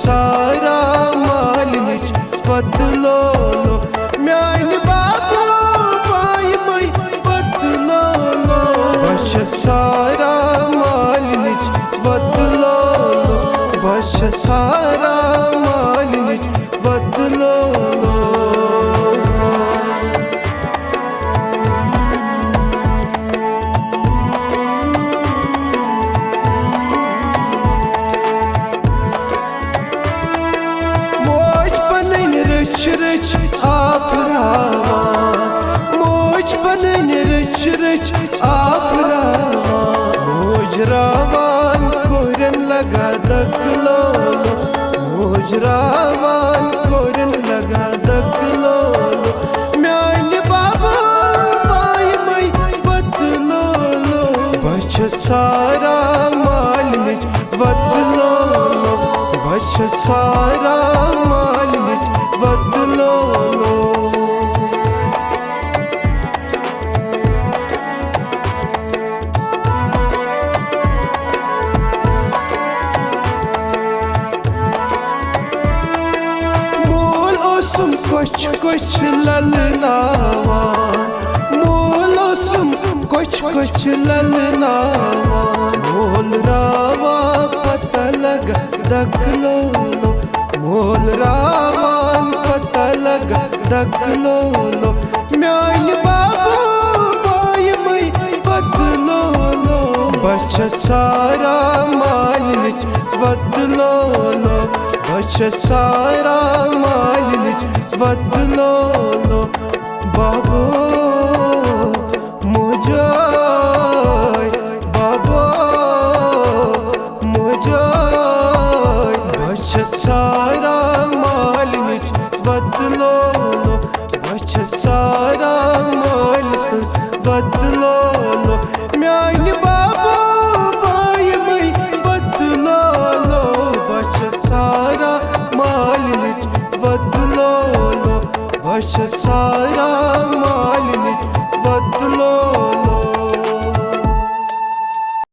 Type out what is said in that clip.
सारा मालिनिच बदलो लो म्यान बाबू बाई मई बदलो लो बश सारा मालिनिच बदलो लो बश सारा मालिनिच बदलो लो रच आप रावान मोज बनन रच रच आप रावान मोज रावान कोरन लगा दकलो मोज रावान कोरन लगा दकलो म्यान बाबू बाई मई बदलो लो बच सारा मालिनिच बदलो लो बच सारा मालिनिच बदलो लो मोल ओसुम कुछ कुछ ललनावान मोल ओसुम कुछ कुछ ललनावान मोल रावा पता लगा दकलो लो मोल रावान पता लगा दकलो लो म्यान बाबू बाई मई बदलो लो बच सारा मालिनिच बदलो लो बच सारा मालिनिच बदलो लो बाबू मुझे बाबू मुझे बच सारा मालिनिच बदलो लो बच सारा मालिस बदलो लो म्यान बाबू बाई मई बदलो लो बच सारा मालिनिच बदलो लो बच सारा